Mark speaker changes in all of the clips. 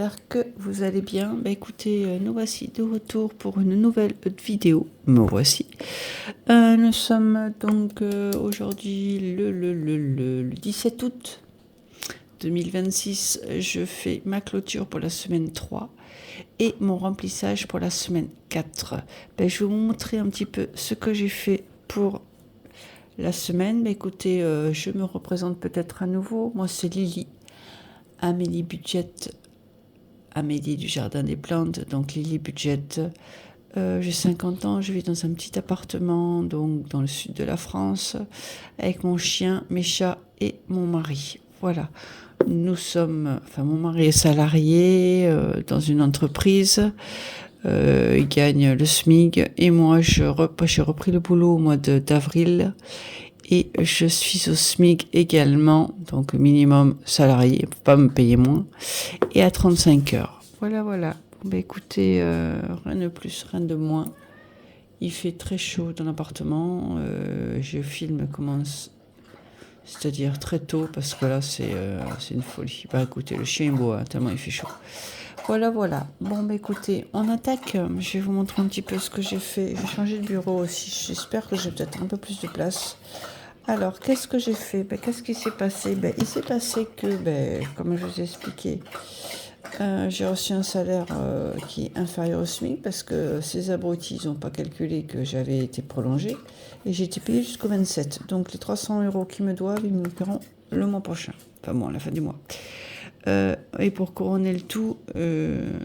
Speaker 1: j'espère que vous allez bien. Bah écoutez, nous voici de retour pour une nouvelle vidéo. Me voici. Nous sommes donc aujourd'hui le 17 août 2026. Je fais ma clôture pour la semaine 3 et mon remplissage pour la semaine 4. Bah, je vais vous montrer un petit peu ce que j'ai fait pour la semaine. Bah, écoutez, je me représente peut-être à nouveau. Moi, c'est Lily. Amélie Budget, Amélie du Jardin des Plantes, donc Lily Budget. J'ai 50 ans, je vis dans un petit appartement, donc dans le sud de la France, avec mon chien, mes chats et mon mari. Voilà. Mon mari est salarié dans une entreprise. Il gagne le SMIC et moi, j'ai repris le boulot au mois d'avril. Et je suis au SMIC également, donc minimum salarié, il ne faut pas me payer moins, et à 35 heures. Voilà. Bon, bah écoutez, rien de plus, rien de moins. Il fait très chaud dans l'appartement. Je filme c'est-à-dire très tôt, parce que là, c'est une folie. Bah écoutez, le chien est beau, hein, tellement il fait chaud. Voilà. Bon, bah écoutez, on attaque. Je vais vous montrer un petit peu ce que j'ai fait. J'ai changé de bureau aussi. J'espère que j'ai peut-être un peu plus de place. Alors, qu'est-ce que j'ai fait? Qu'est-ce qui s'est passé? Il s'est passé que, comme je vous ai expliqué, j'ai reçu un salaire qui est inférieur au SMIC parce que ces abrutis n'ont pas calculé que j'avais été prolongée et j'ai été payée jusqu'au 27. Donc, les 300 € qu'ils me doivent, ils me paieront le mois prochain. Enfin bon, à la fin du mois. Et pour couronner le tout,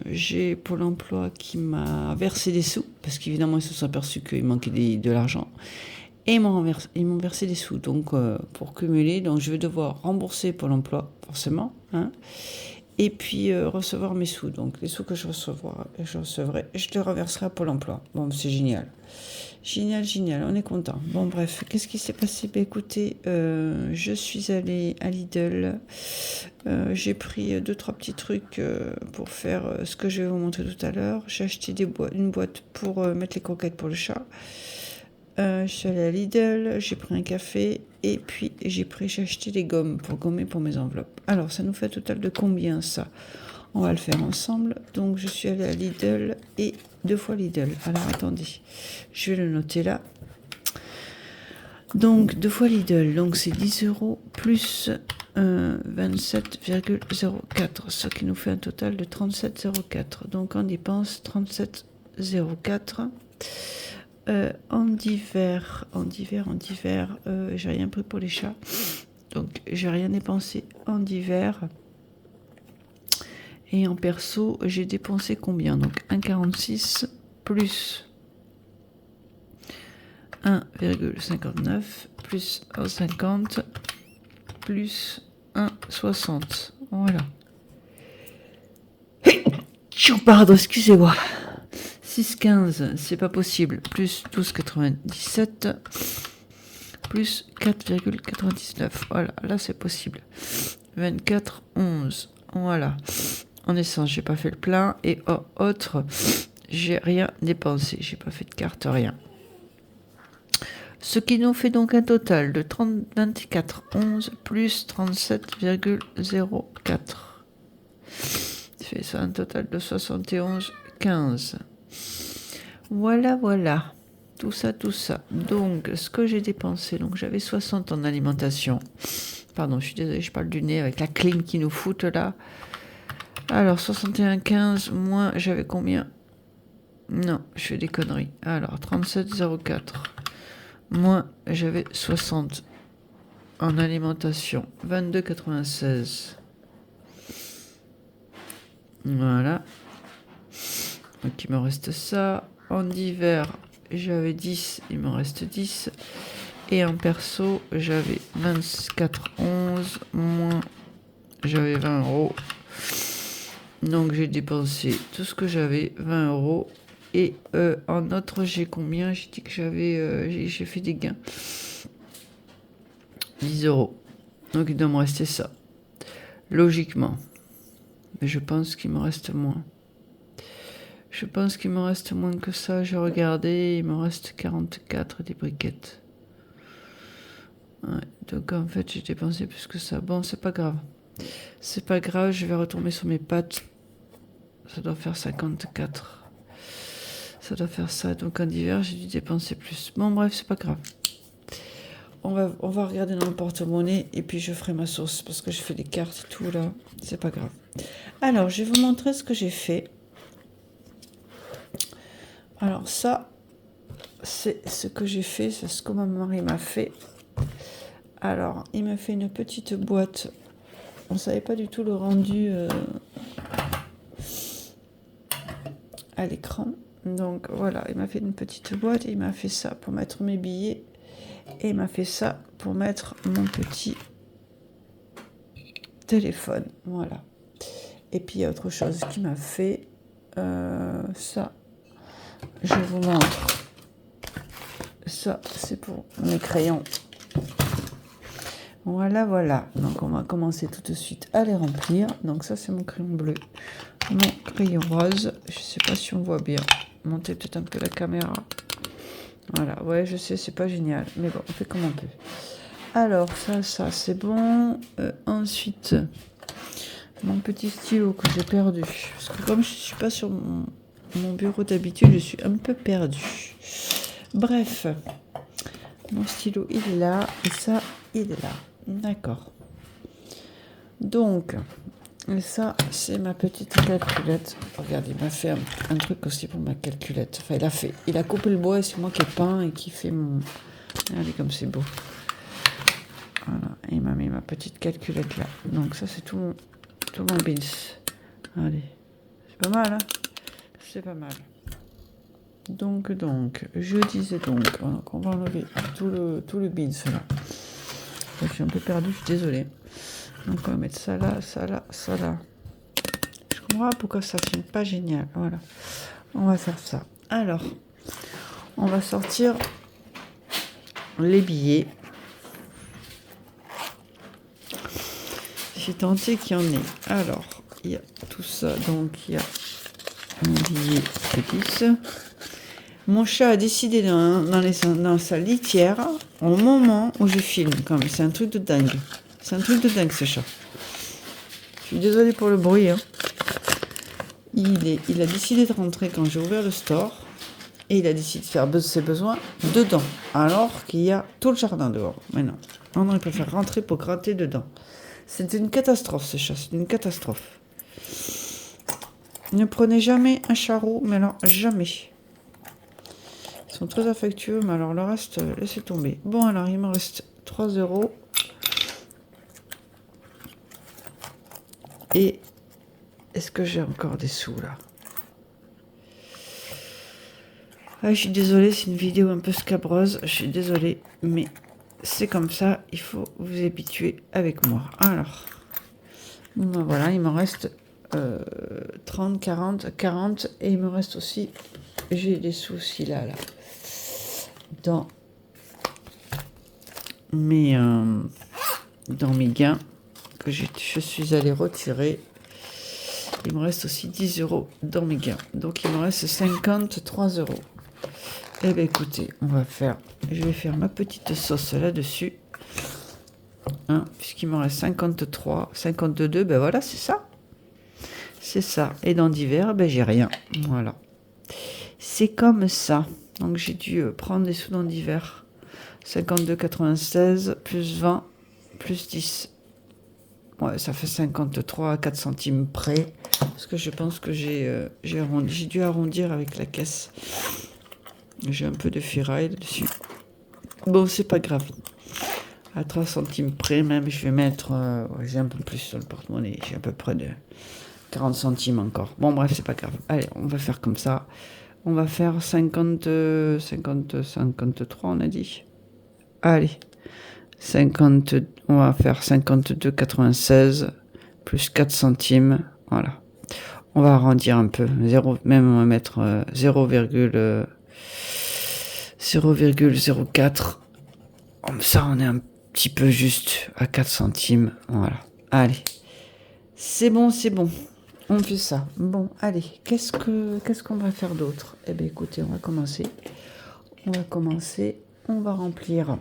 Speaker 1: j'ai Pôle emploi qui m'a versé des sous, parce qu'évidemment ils se sont aperçus qu'il manquait de l'argent, et ils m'ont versé des sous. Donc pour cumuler, donc je vais devoir rembourser Pôle emploi, forcément, hein, et puis recevoir mes sous. Donc les sous que je recevrai, je les reverserai à Pôle emploi. Bon, c'est génial. Génial, on est content. Bon, bref, qu'est-ce qui s'est passé? Écoutez, je suis allée à Lidl. J'ai pris 2-3 petits trucs pour faire ce que je vais vous montrer tout à l'heure. J'ai acheté une boîte pour mettre les croquettes pour le chat. Je suis allée à Lidl, j'ai pris un café et puis j'ai acheté des gommes pour gommer pour mes enveloppes. Alors, ça nous fait un total de combien ça? On va le faire ensemble. Donc, je suis allée à Lidl et 2 fois Lidl. Alors, attendez, je vais le noter là. Donc, 2 fois Lidl, donc c'est 10 € plus 27,04, ce qui nous fait un total de 37,04. Donc, on dépense 37,04. En divers, j'ai rien pris pour les chats. Donc, j'ai rien dépensé en divers. Et en perso, j'ai dépensé combien? Donc, 1,46 plus 1,59 plus 1,50 plus 1,60. Voilà. Pardon, excusez-moi. 6,15, c'est pas possible. Plus 12,97 plus 4,99. Voilà, là c'est possible. 24,11. Voilà. En essence, j'ai pas fait le plein. Et autre, j'ai rien dépensé. J'ai pas fait de carte, rien. Ce qui nous fait donc un total de 24,11 plus 37,04. Ça fait ça un total de 71,15. Voilà. Tout ça. Donc, ce que j'ai dépensé, donc j'avais 60 en alimentation. Pardon, je suis désolée, je parle du nez avec la clim qui nous fout là. Alors, 61,15 moins, j'avais combien? Non, je fais des conneries. Alors, 37,04. Moi, j'avais 60 en alimentation. 22,96. Voilà. Donc, il me reste ça. En divers, j'avais 10. Il me reste 10. Et en perso, j'avais 24,11. Moins, j'avais 20 €. Donc, j'ai dépensé tout ce que j'avais. 20 €. Et en autre, j'ai combien? J'ai dit que j'ai fait des gains. 10 €. Donc, il doit me rester ça. Logiquement. Mais je pense qu'il me reste moins. Je pense qu'il me reste moins que ça. J'ai regardé, il me reste 44 des briquettes. Ouais, donc, en fait, j'ai dépensé plus que ça. Bon, c'est pas grave. Je vais retomber sur mes pattes. ça doit faire 54. Ça doit faire ça. Donc en d'hiver, j'ai dû dépenser plus. Bon, bref, c'est pas grave. On va regarder dans le porte-monnaie et puis je ferai ma sauce parce que je fais des cartes et tout là. C'est pas grave. Alors, je vais vous montrer ce que j'ai fait. Alors ça, c'est ce que j'ai fait, c'est ce que mon mari m'a fait. Alors, il m'a fait une petite boîte. On ne savait pas du tout le rendu à l'écran. Donc voilà, il m'a fait une petite boîte. Il m'a fait ça pour mettre mes billets. Et il m'a fait ça pour mettre mon petit téléphone. Voilà. Et puis il y a autre chose qu'il m'a fait. Ça, je vous montre. Ça, c'est pour mes crayons. Voilà, voilà. Donc, on va commencer tout de suite à les remplir. Donc, ça, c'est mon crayon bleu. Mon crayon rose. Je ne sais pas si on voit bien. Montez peut-être un peu la caméra. Voilà. Ouais, je sais, c'est pas génial. Mais bon, on fait comme on peut. Alors, ça, c'est bon. Ensuite, mon petit stylo que j'ai perdu. Parce que comme je ne suis pas sur mon bureau d'habitude, je suis un peu perdue. Bref. Mon stylo, il est là. Et ça, il est là. D'accord. Donc, ça, c'est ma petite calculette. Regardez, il m'a fait un truc aussi pour ma calculette. Enfin, il a coupé le bois et c'est moi qui ai peint et qui fait mon... Regardez comme c'est beau. Voilà, et il m'a mis ma petite calculette là. Donc ça, c'est tout mon bins. Allez, c'est pas mal, hein? C'est pas mal. Donc, je disais donc, on va enlever tout le bins là. Je suis un peu perdue, je suis désolée. Donc on va mettre ça là, ça là, ça là. Je comprends pas pourquoi ça filme pas génial. Voilà. On va faire ça. Alors, on va sortir les billets. J'ai tenté qu'il y en ait. Alors, il y a tout ça. Donc il y a un billet de 10. Mon chat a décidé dans sa litière au moment où je filme. Comme c'est un truc de dingue. C'est un truc de dingue ce chat. Je suis désolée pour le bruit. Hein. Il a décidé de rentrer quand j'ai ouvert le store. Et il a décidé de faire ses besoins dedans. Alors qu'il y a tout le jardin dehors. Mais non. Non, il préfère rentrer pour gratter dedans. C'est une catastrophe ce chat. C'est une catastrophe. Ne prenez jamais un charreau. Mais alors, jamais. Ils sont très affectueux, mais alors le reste, laissez tomber. Bon, alors il me reste 3 €. Et est-ce que j'ai encore des sous là? Ah, je suis désolée, c'est une vidéo un peu scabreuse. Je suis désolée, mais c'est comme ça. Il faut vous habituer avec moi. Alors, ben voilà, il me reste 30, 40. Et il me reste aussi, j'ai des sous aussi là. Dans mes gains que je suis allée retirer. Il me reste aussi 10 € dans mes gains. Donc il me reste 53 €. Eh bien écoutez, je vais faire ma petite sauce là-dessus. Hein, puisqu'il me reste 53, 52, ben voilà, c'est ça. C'est ça. Et dans d'hiver, ben j'ai rien. Voilà. C'est comme ça. Donc j'ai dû prendre des sous dans d'hiver. 52,96 plus 20 plus 10. Ouais, ça fait 53 à 4 centimes près. Parce que je pense que j'ai dû arrondir avec la caisse. J'ai un peu de ferraille dessus. Bon, c'est pas grave. À 3 centimes près, même, je vais mettre... j'ai un peu plus sur le porte-monnaie. J'ai à peu près de 40 centimes encore. Bon, bref, c'est pas grave. Allez, on va faire comme ça. On va faire 53, on a dit. Allez. On va faire 52,96 plus 4 centimes. Voilà. On va arrondir un peu. Même on va mettre 0,04. Comme ça, on est un petit peu juste à 4 centimes. Voilà. Allez. C'est bon. On fait ça. Bon, allez. Qu'est-ce qu'on va faire d'autre? Eh bien, écoutez, on va commencer. On va remplir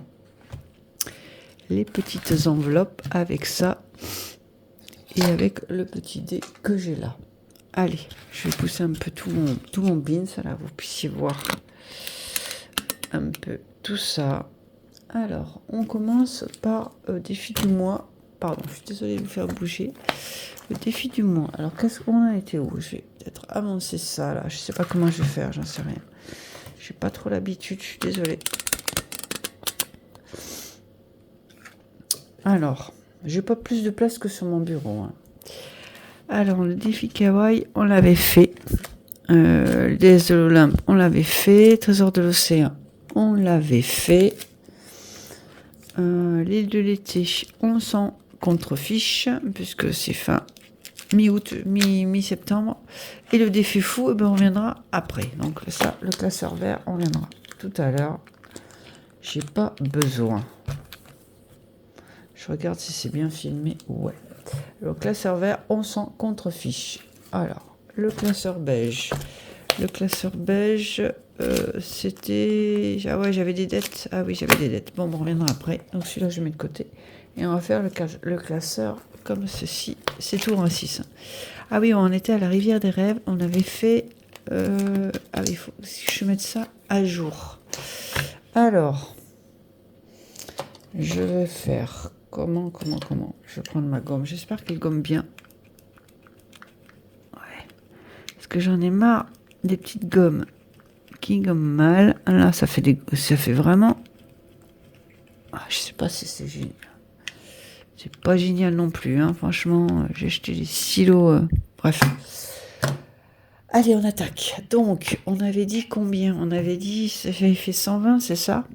Speaker 1: les petites enveloppes avec ça et avec le petit dé que j'ai là. Allez, je vais pousser un peu tout mon beans, là, vous puissiez voir un peu tout ça. Alors, on commence par défi du mois. Pardon, je suis désolée de vous faire bouger. Le défi du mois. Alors, qu'est-ce qu'on a été où? Je vais peut-être avancer ça, là. Je sais pas comment je vais faire, j'en sais rien. J'ai pas trop l'habitude, je suis désolée. Alors, j'ai pas plus de place que sur mon bureau. Hein. Alors, le défi kawaii, on l'avait fait. Le déesse de l'Olympe, on l'avait fait. Trésor de l'océan, on l'avait fait. L'île de l'été, on s'en contrefiche, puisque c'est fin mi-août, mi-septembre. Et le défi fou, eh ben, on reviendra après. Donc ça, le classeur vert, on viendra tout à l'heure. J'ai pas besoin. Je regarde si c'est bien filmé. Ouais. Le classeur vert, on s'en contrefiche. Alors, le classeur beige. Le classeur beige, c'était... Ah ouais, j'avais des dettes. Ah oui, j'avais des dettes. Bon, on reviendra après. Donc celui-là, je mets de côté. Et on va faire le classeur comme ceci. C'est tour à 6. Ah oui, on était à la rivière des rêves. On avait fait... Ah oui, il faut que je mette ça à jour. Alors, je vais faire... Comment je vais prendre ma gomme. J'espère qu'elle gomme bien. Ouais. Parce que j'en ai marre des petites gommes qui gomment mal. Là, ça fait vraiment... Ah, je sais pas si c'est génial. C'est pas génial non plus. Hein. Franchement, j'ai acheté des silos. Bref. Allez, on attaque. Donc, on avait dit combien? On avait dit... J'avais fait 120, c'est ça?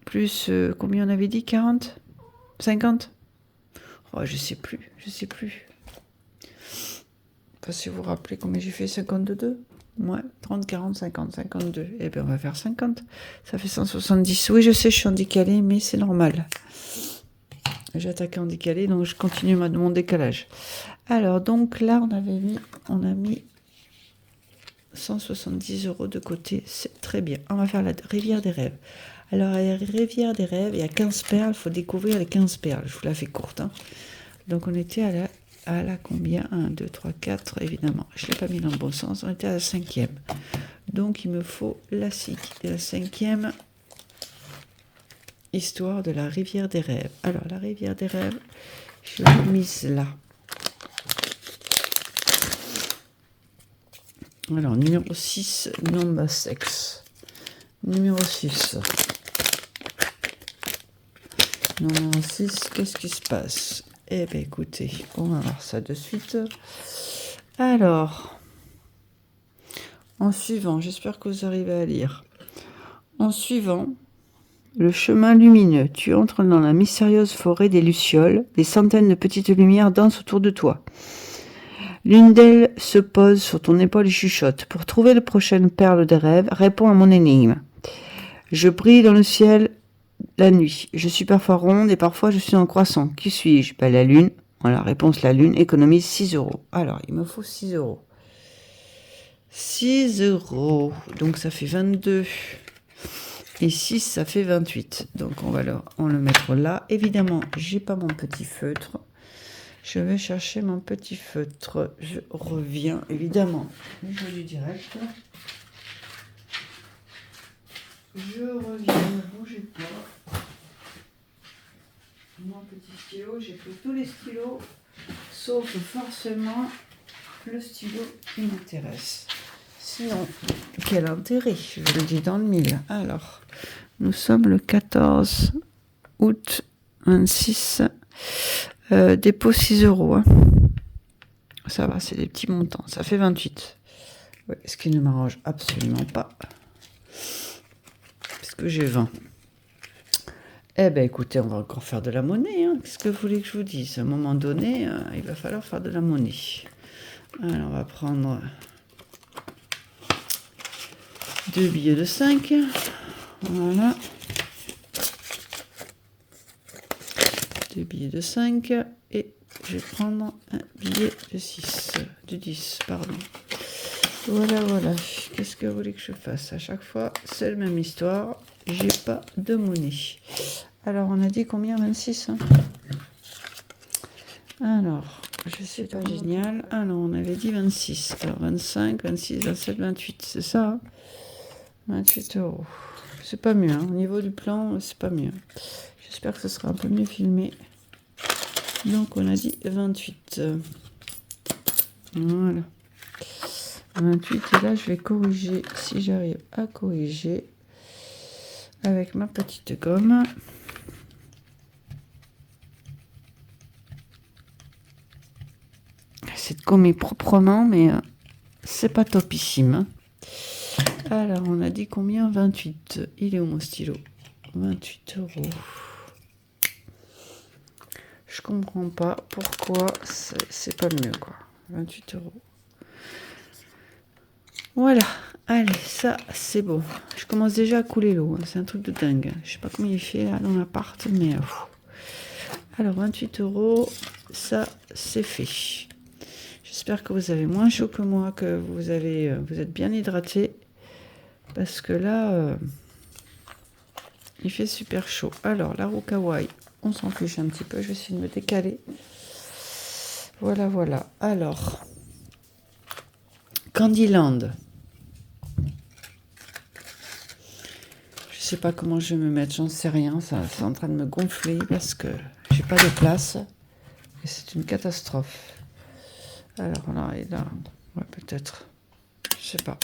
Speaker 1: Plus combien on avait dit? 40? 50? Oh, je sais plus. Pas si vous vous rappelez combien j'ai fait. 52? Ouais, 30, 40, 50, 52. Eh bien, on va faire 50. Ça fait 170. Oui, je sais, je suis en décalé, mais c'est normal. J'ai attaqué en décalé, donc je continue mon décalage. Alors, donc là, on a mis 170 € de côté. C'est très bien. On va faire la rivière des rêves. Alors, à la rivière des rêves, il y a 15 perles. Il faut découvrir les 15 perles. Je vous la fais courte. Hein. Donc, on était à la combien? 1, 2, 3, 4, évidemment. Je ne l'ai pas mis dans le bon sens. On était à la 5e. Donc, il me faut la 5e histoire de la rivière des rêves. Alors, la rivière des rêves, je l'ai mise là. Alors, numéro 6, number 6. Numéro 6. Numéro 6, qu'est-ce qui se passe? Eh bien, écoutez, on va voir ça de suite. Alors, en suivant, j'espère que vous arrivez à lire. En suivant le chemin lumineux, tu entres dans la mystérieuse forêt des Lucioles. Des centaines de petites lumières dansent autour de toi. L'une d'elles se pose sur ton épaule et chuchote. Pour trouver la prochaine perle des rêves, réponds à mon énigme. Je brille dans le ciel la nuit. Je suis parfois ronde et parfois je suis en croissant. Qui suis-je? La lune. Voilà, réponse la lune. Économise 6 €. Alors, il me faut 6 €. 6 €. Donc, ça fait 22. Et 6, ça fait 28. Donc, on va le mettre là. Évidemment, j'ai pas mon petit feutre. Je vais chercher mon petit feutre. Je reviens, évidemment. Je jeu du direct. Je reviens, ne bougez pas. Mon petit stylo, j'ai pris tous les stylos, sauf forcément le stylo qui m'intéresse. Sinon, quel intérêt? Je le dis dans le mille. Alors, nous sommes le 14 août 26. Dépôt 6 €. Hein. Ça va, c'est des petits montants. Ça fait 28. Ouais, ce qui ne m'arrange absolument pas. Puisque j'ai 20. Eh bien, écoutez, on va encore faire de la monnaie. Hein. Qu'est-ce que vous voulez que je vous dise? À un moment donné, il va falloir faire de la monnaie. Alors, on va prendre 2 billets de 5. Voilà. 2 billets de 5. Et je vais prendre un billet de 6. De 10, pardon. Voilà. Qu'est-ce que vous voulez que je fasse? À chaque fois, c'est la même histoire. J'ai pas de monnaie. Alors, on a dit combien? 26. Hein. Alors, Je sais pas, génial. Ah non, on avait dit 26. Alors 25, 26, 27, 28, c'est ça hein 28 €. C'est pas mieux, hein. Au niveau du plan, c'est pas mieux. J'espère que ce sera un peu mieux filmé. Donc on a dit 28. Voilà. 28, et là je vais corriger, si j'arrive à corriger, avec ma petite gomme. Cette gomme est proprement, mais c'est pas topissime. Alors, on a dit combien? 28. Il est où mon stylo? 28 €. Je comprends pas pourquoi c'est pas mieux, quoi. 28 €. Voilà. Allez, ça, c'est bon. Je commence déjà à couler l'eau. C'est un truc de dingue. Je sais pas comment il fait là dans l'appart, mais... Alors, 28 €, ça, c'est fait. J'espère que vous avez moins chaud que moi, que vous êtes bien hydraté. Parce que là, il fait super chaud. Alors, la roue kawaii, on s'en fiche un petit peu. Je vais essayer de me décaler. Voilà, voilà. Alors, Candyland. Je sais pas comment je vais me mettre, j'en sais rien. Ça, c'est en train de me gonfler parce que j'ai pas de place. Et c'est une catastrophe. Alors là, et là, ouais, peut-être. Je sais pas.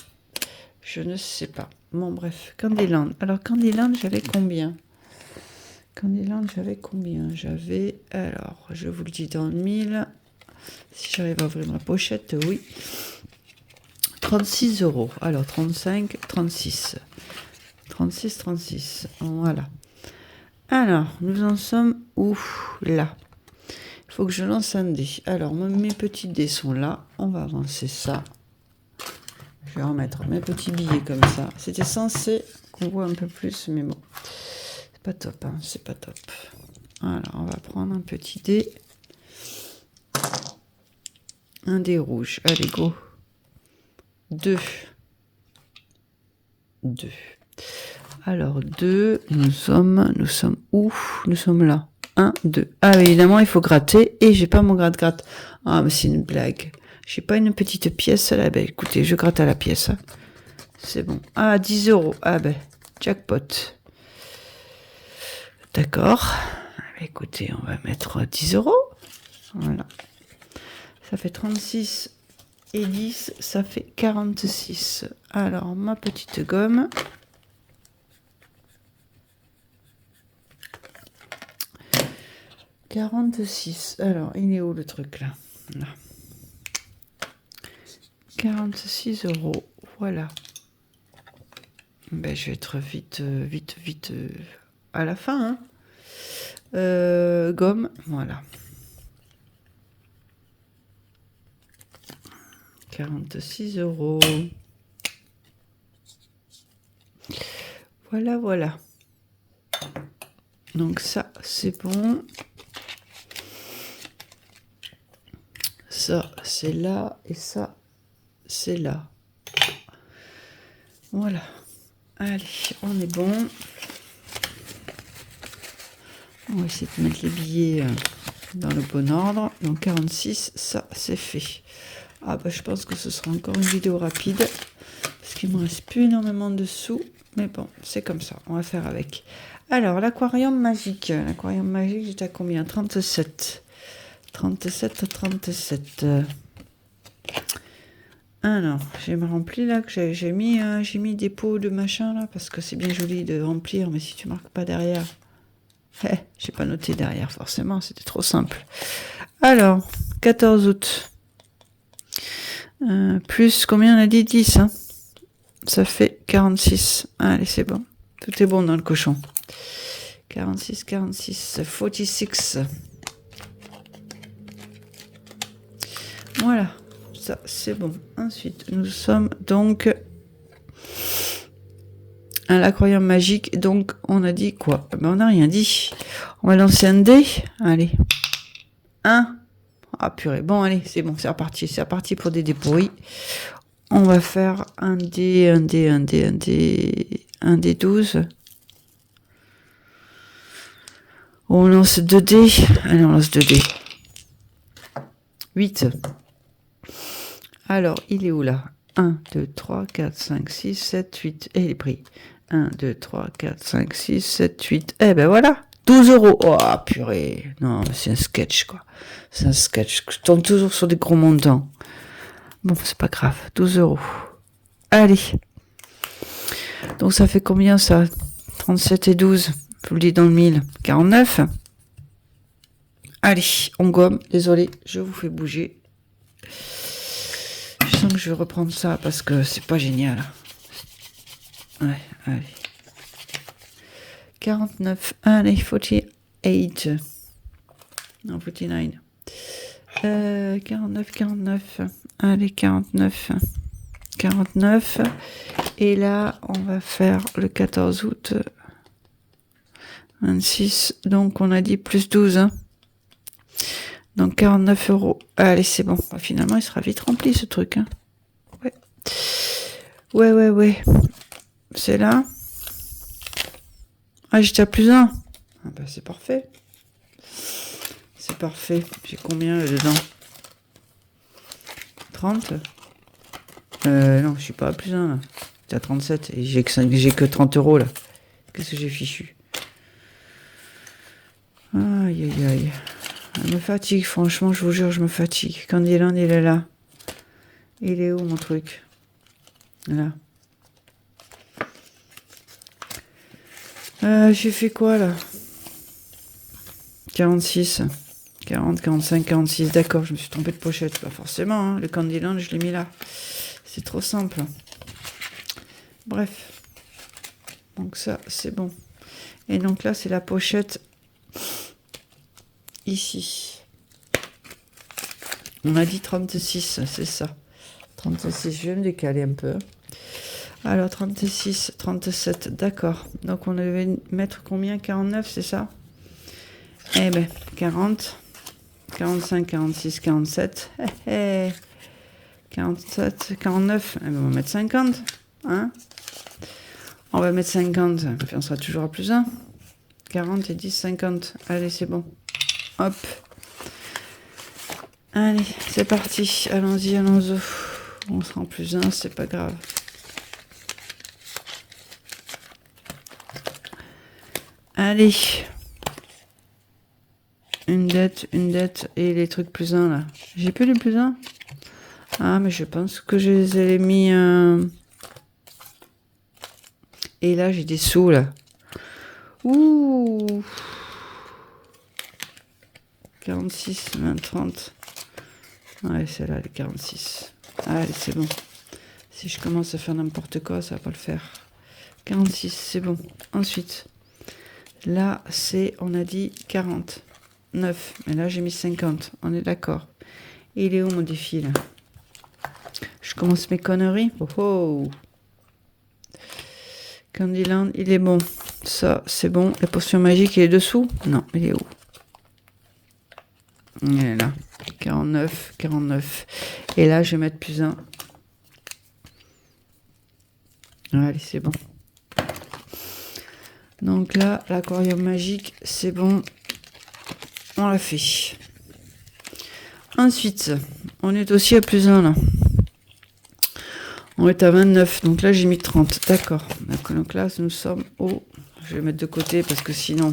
Speaker 1: Je ne sais pas. Bon, bref, Candyland. Alors, Candyland, j'avais combien? Candyland, j'avais combien? J'avais, alors, je vous le dis dans le mille. Si j'arrive à ouvrir ma pochette, oui. 36 €. Alors, 35, 36. 36, 36. Voilà. Alors, nous en sommes où? Là. Il faut que je lance un dé. Alors, mes petits dés sont là. On va avancer ça. Je vais remettre mes petits billets comme ça. C'était censé qu'on voit un peu plus, mais bon. C'est pas top, hein. C'est pas top. Alors, on va prendre un petit dé. Un dé rouge. Allez, go. 2. 2. Alors, 2. Nous sommes où? Nous sommes là. 1, 2. Ah, évidemment, il faut gratter. Et j'ai pas mon gratte-gratte. Ah, mais c'est une blague. J'ai pas une petite pièce là. Ben, écoutez, je gratte à la pièce. Hein. C'est bon. Ah, 10 €. Ah, ben, jackpot. D'accord. Écoutez, on va mettre 10 €. Voilà. Ça fait 36 et 10, ça fait 46. Alors, ma petite gomme. « 46. Alors, il est où le truc là? Là. 46 €. Voilà. Ben, je vais être vite à la fin. Hein. Gomme, voilà. 46 €. Voilà, voilà. Donc ça, c'est bon. Ça, c'est là. Et ça, c'est là. Voilà. Allez, on est bon. On va essayer de mettre les billets dans le bon ordre. Donc 46, ça, c'est fait. Ah bah je pense que ce sera encore une vidéo rapide. Parce qu'il me reste plus énormément de sous. Mais bon, c'est comme ça. On va faire avec. Alors, l'aquarium magique. L'aquarium magique, j'étais à combien? 37. 37, 37. Alors, j'ai rempli là, que j'ai mis des pots de machin là, parce que c'est bien joli de remplir, mais si tu marques pas derrière, j'ai pas noté derrière forcément, c'était trop simple. Alors, 14 août, plus combien on a dit? 10, hein. Ça fait 46. Allez, c'est bon, tout est bon dans le cochon. 46, 46, 46. Voilà. Ça, c'est bon. Ensuite, nous sommes donc à l'aquarium magique. Donc, on a dit quoi? Ben, on n'a rien dit. On va lancer un dé. Allez. 1. Ah, purée. Bon, allez, c'est bon. C'est reparti. C'est reparti pour des dés pourris. On va faire un dé 12. On lance 2 dés. Allez, on lance 2 dés. 8. Alors, il est où là? 1, 2, 3, 4, 5, 6, 7, 8. Et il est pris. 1, 2, 3, 4, 5, 6, 7, 8. Eh ben voilà, 12 euros. Oh, purée. Non, c'est un sketch, quoi. C'est un sketch. Je tombe toujours sur des gros montants. Bon, c'est pas grave. 12 euros. Allez. Donc, ça fait combien, ça? 37 et 12. Je vous le dis dans le 1000. 49. Allez, on gomme. Désolé, je vous fais bouger. Je sens que je vais reprendre ça parce que c'est pas génial. Ouais, allez. 49. Allez, 48. Non, 49. 49, 49. Allez, 49. 49. Et là, on va faire le 14 août. 26. Donc, on a dit plus 12. Hein. Donc, 49 euros. Allez, c'est bon. Finalement, il sera vite rempli, ce truc. Hein. Ouais. C'est là. Ah, j'étais à plus 1. Ah bah, c'est parfait. C'est parfait. J'ai combien dedans? 30. Non, je suis pas à plus 1 là. J'étais à 37 et j'ai que 30 euros là. Qu'est-ce que j'ai fichu? Aïe. Je me fatigue, franchement, je vous jure, je me fatigue. Candyland, il est là. Il est où mon truc? Là. J'ai fait quoi là? 46. 40, 45, 46. D'accord, je me suis trompé de pochette. Pas forcément, hein. Le Candyland, je l'ai mis là. C'est trop simple. Bref. Donc ça, c'est bon. Et donc là, c'est la pochette ici. On a dit 36, c'est ça. 36, je vais me décaler un peu. Alors 36, 37, d'accord. Donc on devait mettre combien? 49, c'est ça? Eh ben, 40, 45, 46, 47. 47, 49. Eh ben, on va mettre 50. Hein? On va mettre 50. Puis on sera toujours à plus 1. 40 et 10, 50. Allez, c'est bon. Hop. Allez, c'est parti. Allons-y. On sera en plus 1, c'est pas grave. Allez. Une dette. Et les trucs plus 1 là. J'ai plus les plus 1? Ah, mais je pense que je les ai mis. Et là, j'ai des sous là. Ouh. 46, 20, 30. Ouais, c'est là, les 46. Allez, c'est bon. Si je commence à faire n'importe quoi, ça va pas le faire. 46, c'est bon. Ensuite, là, c'est, on a dit 40. 9. Mais là, j'ai mis 50. On est d'accord. Et il est où mon défi, là? Je commence mes conneries. Oh. Candyland, il est bon. Ça, c'est bon. La potion magique, il est dessous? Non, il est où? Il est là. 49, 49. Et là, je vais mettre plus 1. Allez, c'est bon. Donc là, l'aquarium magique, c'est bon. On l'a fait. Ensuite, on est aussi à plus 1 là. On est à 29. Donc là, j'ai mis 30. D'accord. Donc là, nous sommes au... Je vais mettre de côté parce que sinon,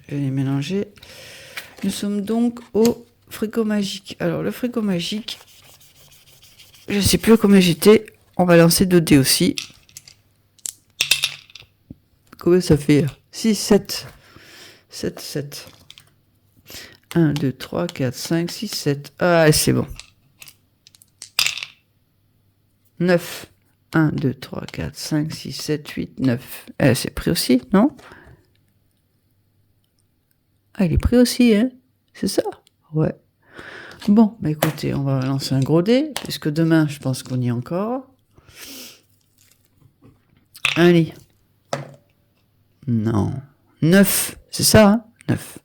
Speaker 1: je vais les mélanger. Nous sommes donc au frigo magique. Alors, le frigo magique, je ne sais plus combien j'étais. On va lancer 2 dés aussi. Combien ça fait? 6, 7. 7, 7. 1, 2, 3, 4, 5, 6, 7. Ah, c'est bon. 9. 1, 2, 3, 4, 5, 6, 7, 8, 9. C'est pris aussi, non? Ah, il est pris aussi, hein? C'est ça? Ouais. Bon, bah écoutez, on va lancer un gros dé, puisque demain, je pense qu'on y est encore. Allez. Non. 9. C'est ça, hein? 9.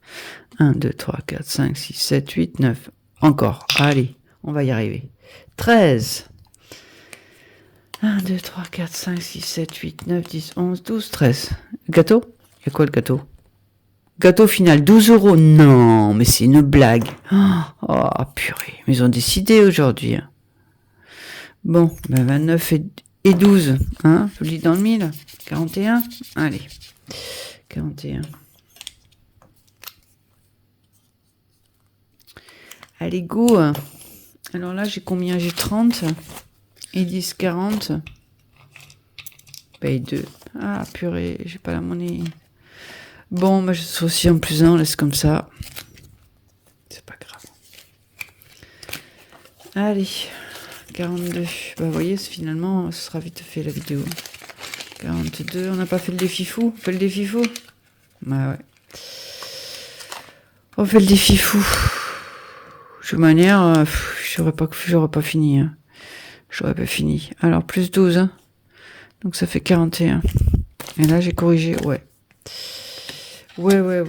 Speaker 1: 1, 2, 3, 4, 5, 6, 7, 8, 9. Encore. Allez, on va y arriver. 13. 1, 2, 3, 4, 5, 6, 7, 8, 9, 10, 11, 12, 13. Gâteau? Il y a quoi le gâteau? Gâteau final, 12 euros. Non, mais c'est une blague. Oh, purée. Mais ils ont décidé aujourd'hui. Bon, ben 29 et 12. Hein, je lis dans le 1000. 41. Allez. 41. Allez, go. Alors là, j'ai combien? J'ai 30. Et 10, 40. Paye 2. Ah, purée, j'ai pas la monnaie. Bon, bah, je suis aussi en plus 1, laisse comme ça. C'est pas grave. Allez, 42. Bah, vous voyez, finalement, ce sera vite fait la vidéo. 42, on n'a pas fait le défi fou? On fait le défi fou? Bah ouais. On fait le défi fou. De toute manière, j'aurais pas fini. Hein. J'aurais pas fini. Alors, plus 12. Hein. Donc, ça fait 41. Et là, j'ai corrigé. Ouais. Ouais.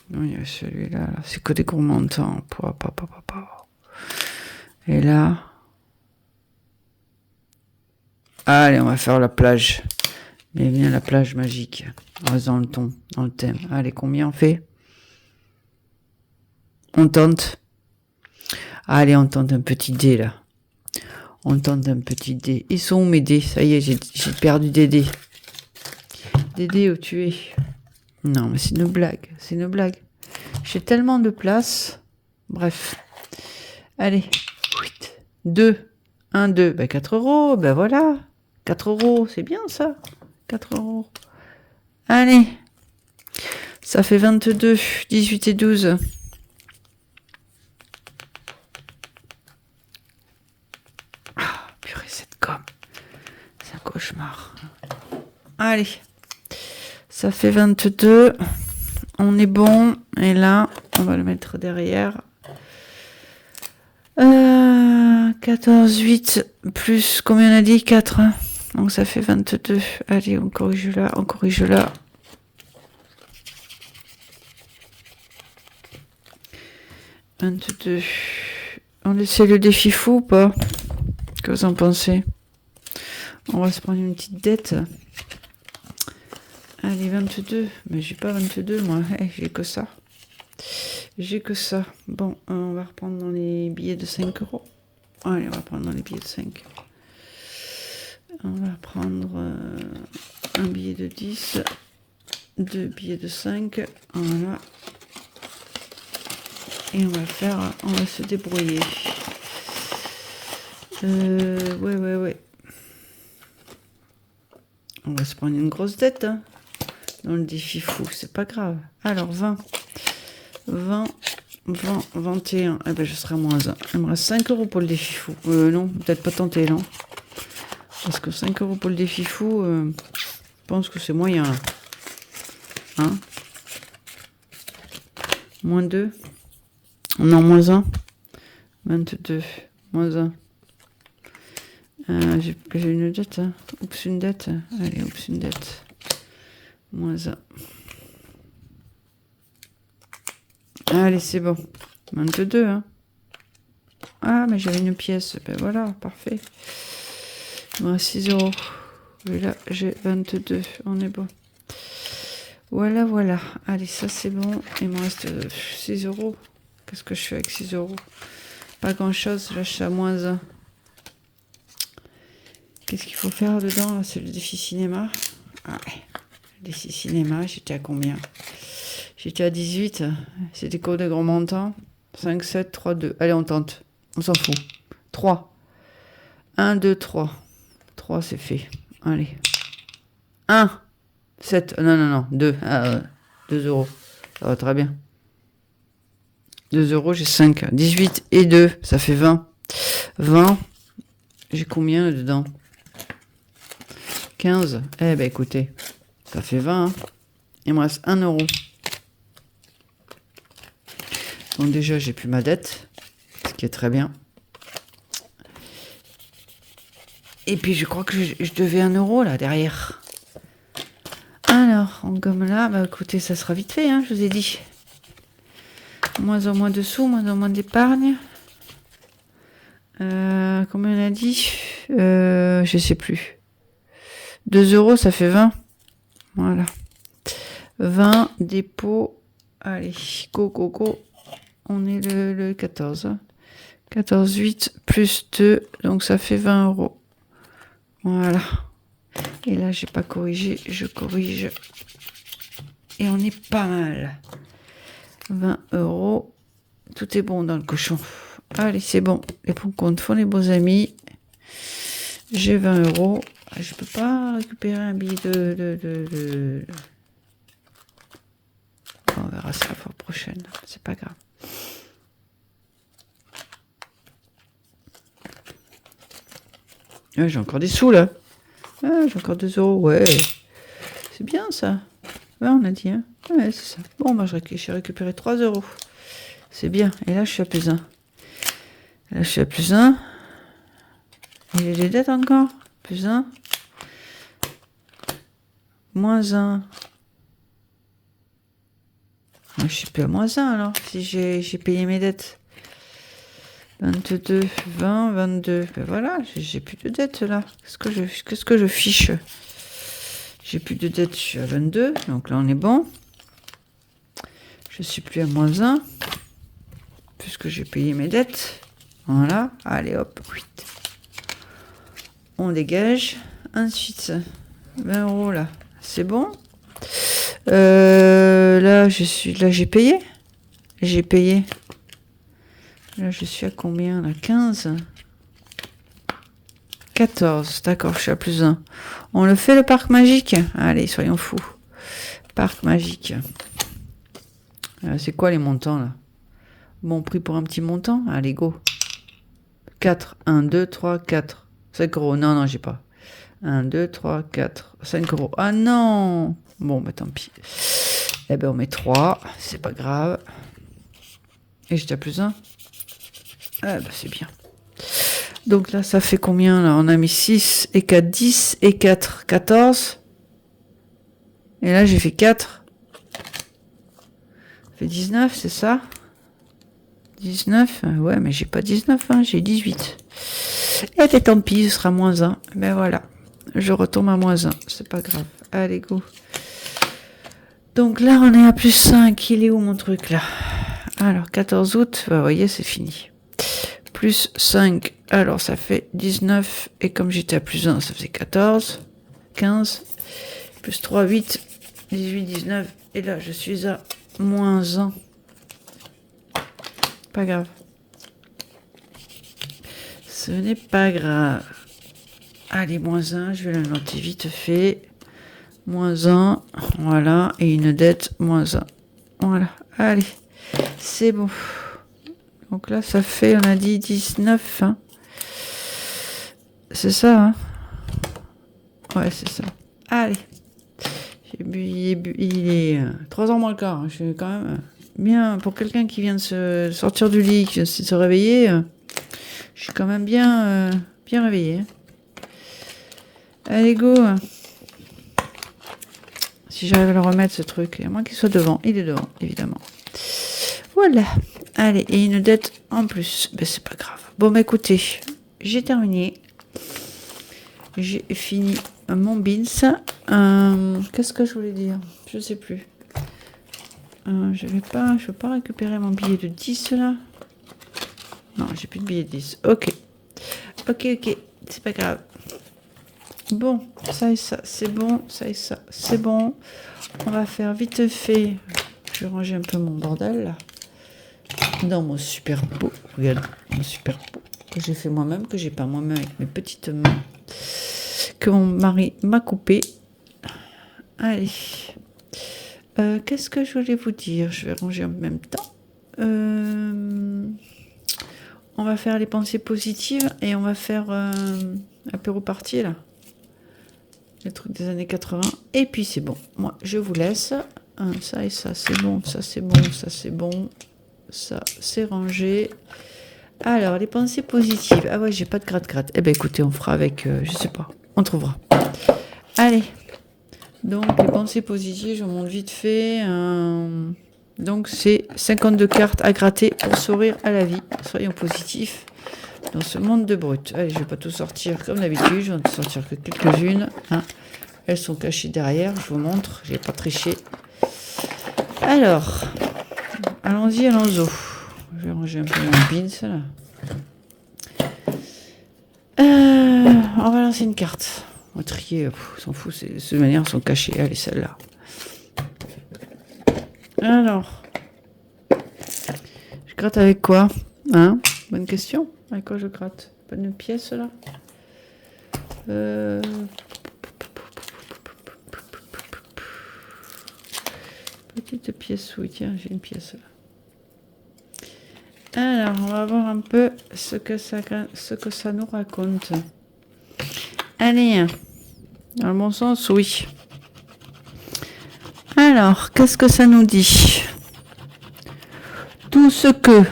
Speaker 1: Non, il y a celui-là. Là. C'est que des gros montants. Et là. Allez, on va faire la plage. Bienvenue à la plage magique. On reste dans le ton, dans le thème. Allez, combien on fait? On tente. Allez, on tente un petit dé, là. On tente un petit dé. Ils sont où mes dés? Ça y est, j'ai perdu des dés. Des dés où tu es? Non, mais c'est une blague. C'est une blague. J'ai tellement de place. Bref. Allez. 2. 1, 2. Ben 4 euros. Ben voilà. 4 euros. C'est bien ça. 4 euros. Allez. Ça fait 22. 18 et 12. Ah, purée, cette gomme. C'est un cauchemar. Allez. Ça fait 22. On est bon. Et là, on va le mettre derrière. 14, 8, plus, combien on a dit? 4. Hein. Donc ça fait 22. Allez, on corrige là, on corrige là. « 22. On essaie le défi fou ou pas? Que vous en pensez? On va se prendre une petite dette. Allez, 22. Mais j'ai pas 22, moi. Hey, j'ai que ça. J'ai que ça. Bon, on va reprendre dans les billets de 5 euros. Allez, on va prendre dans les billets de 5. On va prendre un billet de 10. 2 billets de 5. Voilà. Et on va se débrouiller. Ouais. On va se prendre une grosse dette, hein, dans le défi fou, c'est pas grave. Alors, 20, 21. Eh ben, je serai à moins 1. Il me reste 5 euros pour le défi fou. Non, peut-être pas tenter, non. Parce que 5 euros pour le défi fou, je pense que c'est moyen. Hein? Moins 2. Non, moins 1. 22. Moins 1. J'ai une dette. Hein. Oups, une dette. Allez, oups, une dette. Moins 1. Allez, c'est bon. 22, hein. Ah, mais j'avais une pièce. Ben voilà, parfait. Il me reste 6 euros. Et là, j'ai 22. On est bon. Voilà. Allez, ça, c'est bon. Il me reste 6 euros. Qu'est-ce que je fais avec 6 euros? Pas grand-chose. Là, je suis à moins 1. Qu'est-ce qu'il faut faire dedans? C'est le défi cinéma. Ah ouais. Le défi cinéma, j'étais à combien? J'étais à 18. C'était quoi de gros montants? 5, 7, 3, 2. Allez, on tente. On s'en fout. 3. 1, 2, 3. 3, c'est fait. Allez. 1. 7. Non. 2. 2 euros. Ça va très bien. 2 euros, j'ai 5. 18 et 2, ça fait 20. 20. J'ai combien dedans? 15. Eh ben écoutez, ça fait 20. Hein. Il me reste 1 euro. Donc déjà, j'ai plus ma dette, ce qui est très bien. Et puis je crois que je devais 1 euro là derrière. Alors, en gomme là, bah écoutez, ça sera vite fait, hein, je vous ai dit. Moins en moins de sous, moins en moins d'épargne. Combien on a dit? Je sais plus. 2 euros, ça fait 20. Voilà. 20, dépôt. Allez, go, go, go. On est le 14. 14, 8, plus 2. Donc, ça fait 20 euros. Voilà. Et là, j'ai pas corrigé. Je corrige. Et on est pas mal. 20 euros. Tout est bon dans le cochon. Allez, c'est bon. Les bons comptes font les beaux amis. J'ai 20 euros. Je peux pas récupérer un billet de... On verra ça la fois prochaine. C'est pas grave. Ah, j'ai encore des sous là. Ah, j'ai encore 2 euros. Ouais. C'est bien ça. Ouais, on a dit. Hein. Ouais, c'est ça. Bon, bah, j'ai récupéré 3 euros. C'est bien. Et là, je suis à plus 1. Là, je suis à plus 1. Et j'ai des dettes encore. Plus 1. Moins 1. Je suis plus à moins 1 alors. Si j'ai payé mes dettes. 22, 20, 22. Ben voilà, j'ai plus de dettes là. Qu'est-ce que je fiche? J'ai plus de dettes, je suis à 22. Donc là, on est bon. Je suis plus à moins 1. Puisque j'ai payé mes dettes. Voilà. Allez hop. 8. On dégage. Ensuite, 20 euros là. C'est bon. Là, j'ai payé. J'ai payé. Là, je suis à combien là? 15. 14. D'accord, je suis à plus 1. On le fait le parc magique? Allez, soyons fous. Parc magique. C'est quoi les montants là? Bon prix pour un petit montant? Allez, go. 4. 1, 2, 3, 4. 5 euros. Non, non, j'ai pas. 1, 2, 3, 4. 5 euros. Ah non! Bon, bah tant pis. Eh ben, on met 3. C'est pas grave. Et j'étais à plus 1. Ah, bah c'est bien. Donc là, ça fait combien là? On a mis 6 et 4, 10 et 4, 14. Et là, j'ai fait 4. Ça fait 19, c'est ça? 19? Ouais, mais j'ai pas 19, hein, j'ai 18. Et ben, tant pis, ce sera moins 1. Ben voilà. Je retombe à moins 1. C'est pas grave. Allez, go. Donc là, on est à plus 5. Il est où mon truc là? Alors, 14 août, bah, vous voyez, c'est fini. Plus 5, alors ça fait 19. Et comme j'étais à plus 1, ça faisait 14. 15. Plus 3, 8. 18, 19. Et là, je suis à moins 1. Pas grave. Ce n'est pas grave. Allez, moins 1, je vais la noter vite fait. Moins 1, voilà. Et une dette, moins 1. Voilà, allez. C'est bon. Donc là, ça fait, on a dit 19. Hein. C'est ça, hein? Ouais, c'est ça. Allez. Il est 3h moins le quart. Je suis quand même bien... Pour quelqu'un qui vient de se sortir du lit, qui vient de se réveiller, je suis quand même bien réveillé. Allez, go. Si j'arrive à le remettre, ce truc. À moins qu'il soit devant. Il est devant, évidemment. Voilà. Allez, et une dette en plus. Ben, c'est pas grave. Bon, bah écoutez, j'ai terminé. J'ai fini mon bins. Qu'est-ce que je voulais dire? Je sais plus. Je veux pas récupérer mon billet de 10 là. Non, j'ai plus de billet de 10. Ok. C'est pas grave. Bon, ça et ça, c'est bon. Ça et ça, c'est bon. On va faire vite fait. Je vais ranger un peu mon bordel là. Dans mon super pot. Regarde, mon super pot. Que j'ai fait moi-même, que j'ai pas moi-même avec mes petites mains. Que mon mari m'a coupé. Allez. Qu'est-ce que je voulais vous dire? Je vais ranger en même temps. On va faire les pensées positives et on va faire apéro party là. Les trucs des années 80. Et puis c'est bon. Moi, je vous laisse. Ça et ça, c'est bon. Ça, c'est bon. Ça, c'est bon. Ça, c'est rangé. Alors, les pensées positives. Ah ouais, j'ai pas de gratte-gratte. Eh ben écoutez, on fera avec... je sais pas. On trouvera. Allez. Donc, les pensées positives, je monte vite fait. Donc, c'est 52 cartes à gratter pour sourire à la vie. Soyons positifs dans ce monde de brut. Allez, je vais pas tout sortir comme d'habitude. Je vais en sortir que quelques-unes. 1, Elles sont cachées derrière, je vous montre, j'ai pas triché. Alors, allons-y, allons-y. Je vais ranger un peu mon bide, ça là. On va lancer une carte. On va trier, on s'en fout, de cette manière, elles sont cachées. Allez, celle-là. Alors, je gratte avec quoi? Hein? Bonne question. Avec quoi je gratte? Pas de pièce là? Petite pièce, oui, tiens, j'ai une pièce là. Alors, on va voir un peu ce que ça nous raconte. Allez, dans le bon sens, oui. Alors, qu'est-ce que ça nous dit? Tout ce que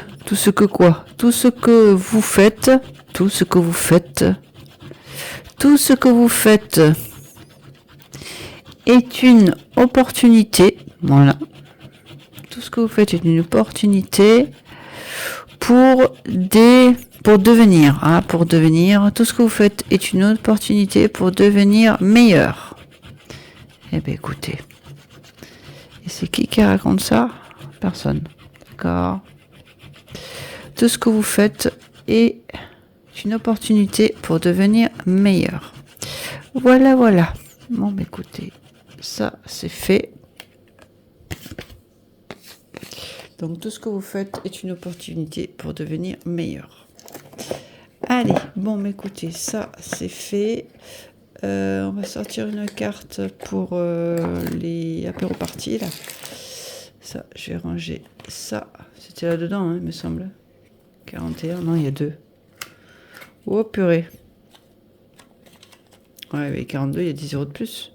Speaker 1: vous faites est une opportunité. Voilà. Tout ce que vous faites est une opportunité pour devenir. Tout ce que vous faites est une opportunité pour devenir meilleur. Eh bien, écoutez. Et c'est qui raconte ça? Personne. D'accord. Tout ce que vous faites est une opportunité pour devenir meilleur. Voilà. Bon, écoutez, ça c'est fait. Donc tout ce que vous faites est une opportunité pour devenir meilleur. Allez, bon, écoutez, ça c'est fait. On va sortir une carte pour les apéros parties là. Ça, je vais ranger ça. C'était là-dedans, hein, il me semble. 41, non, il y a 2. Oh, purée. Ouais, mais 42, il y a 10 euros de plus.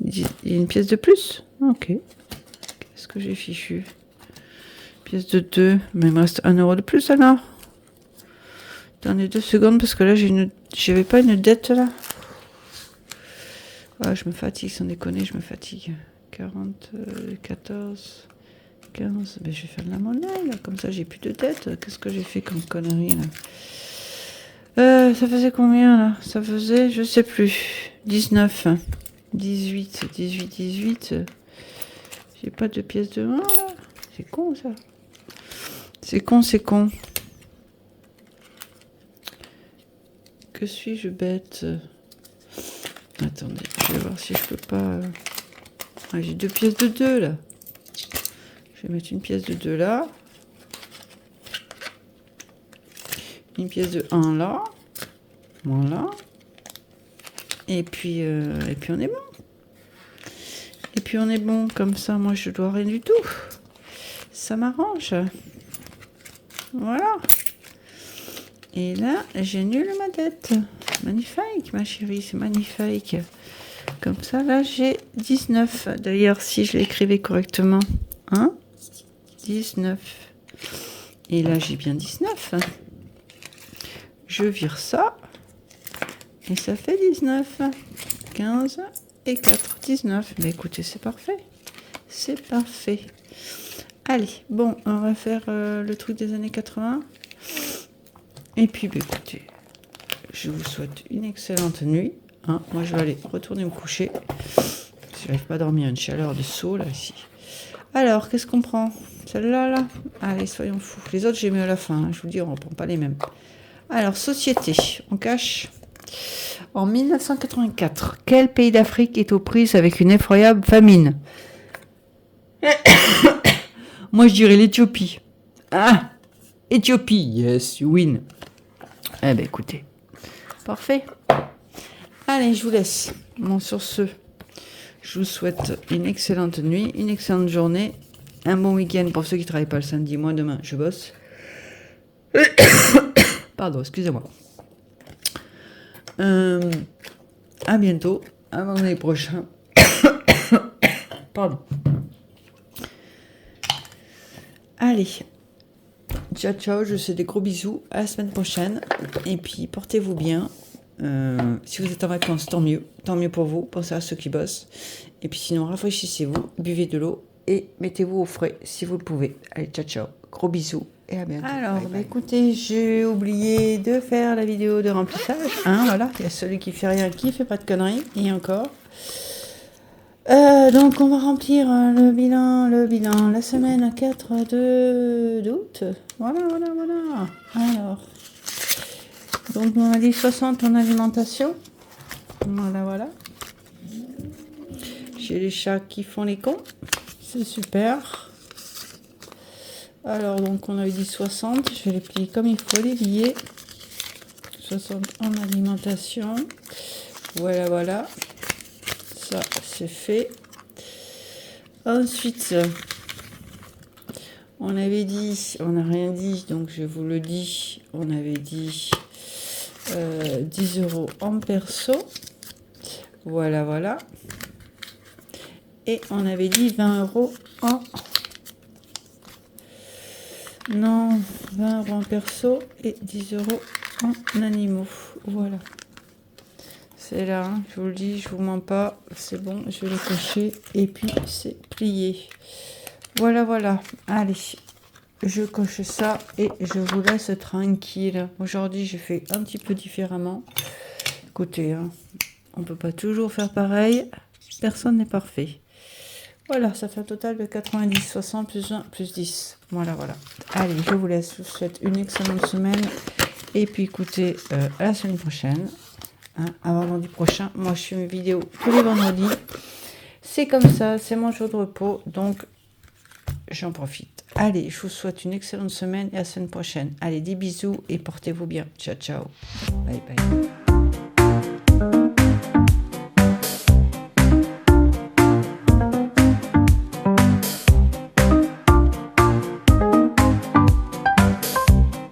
Speaker 1: Il y a une pièce de plus? Ok. Qu'est-ce que j'ai fichu? Pièce de 2. Mais il me reste 1 euro de plus alors. Attendez 2 secondes parce que là, j'avais pas une dette là. Ah, je me fatigue, sans déconner, je me fatigue. 40, 14... 15, ben je vais faire de la monnaie là, comme ça j'ai plus de dette. Qu'est-ce que j'ai fait comme connerie là? Ça faisait combien là? Ça faisait, je sais plus, 19, 18. J'ai pas de pièces de main là. C'est con ça. C'est con. Que suis-je bête? Attendez, je vais voir si je peux pas... Ah, j'ai 2 pièces de 2 là. Je vais mettre une pièce de 2 là. Une pièce de 1 là. Voilà. Et puis on est bon. Comme ça, moi, je dois rien du tout. Ça m'arrange. Voilà. Et là, j'annule ma dette. Magnifique, ma chérie, c'est magnifique. Comme ça, là, j'ai 19. D'ailleurs, si je l'écrivais correctement, hein, 19. Et là, j'ai bien 19. Je vire ça. Et ça fait 19. 15 et 4, 19. Mais écoutez, c'est parfait. C'est parfait. Allez, bon, on va faire le truc des années 80. Et puis, bah, écoutez, je vous souhaite une excellente nuit. Hein, moi, je vais aller retourner me coucher. Je n'arrive pas à dormir, une chaleur de saut, là, ici. Alors, qu'est-ce qu'on prend? Celle-là, là? Allez, soyons fous. Les autres, j'ai mis à la fin. Hein, je vous dis, on ne reprend pas les mêmes. Alors, société. On cache. En 1984, quel pays d'Afrique est aux prises avec une effroyable famine? Moi, je dirais l'Éthiopie. Ah, Éthiopie. Yes, you win. Eh ben, écoutez. Parfait. Allez, je vous laisse. Bon, sur ce, je vous souhaite une excellente nuit, une excellente journée, un bon week-end pour ceux qui ne travaillent pas le samedi. Moi, demain, je bosse. Pardon, excusez-moi. À bientôt, à vendredi prochain. Pardon. Allez. Ciao, ciao, je vous fais des gros bisous. À la semaine prochaine. Et puis, portez-vous bien. Si vous êtes en vacances, tant mieux pour vous. Pensez à ceux qui bossent. Et puis sinon, rafraîchissez-vous, buvez de l'eau et mettez-vous au frais si vous le pouvez. Allez, ciao, ciao. Gros bisous. et à bientôt. Alors, écoutez, j'ai oublié de faire la vidéo de remplissage. Hein, voilà, il y a celui qui fait rien, qui fait pas de conneries, et encore. Donc, on va remplir le bilan, la semaine 4 d'août. Voilà. Alors, donc, on a dit 60 en alimentation. Voilà. J'ai les chats qui font les cons. C'est super. Alors, donc, on avait dit 60. Je vais les plier comme il faut, les billets. 60 en alimentation. Voilà. Ça, c'est fait. Ensuite, on avait dit, on n'a rien dit, donc je vous le dis, on avait dit 10 € en perso. Voilà. Et on avait dit 20 € en... Non, 20 € en perso et 10 € en animaux. Voilà. C'est là, hein, je vous le dis, je vous mens pas. C'est bon, je vais le cocher et puis c'est plié. Voilà. Allez, je coche ça et je vous laisse tranquille. Aujourd'hui, j'ai fait un petit peu différemment. Écoutez, hein, on peut pas toujours faire pareil. Personne n'est parfait. Voilà, ça fait un total de 90, 60 plus 1 plus 10. Voilà. Allez, je vous laisse. Je vous souhaite une excellente semaine. Et puis écoutez, à la semaine prochaine. Hein, à vendredi prochain. Moi, je fais mes vidéos tous les vendredis. C'est comme ça, c'est mon jour de repos. Donc, j'en profite. Allez, je vous souhaite une excellente semaine et à la semaine prochaine. Allez, des bisous et portez-vous bien. Ciao. Bye.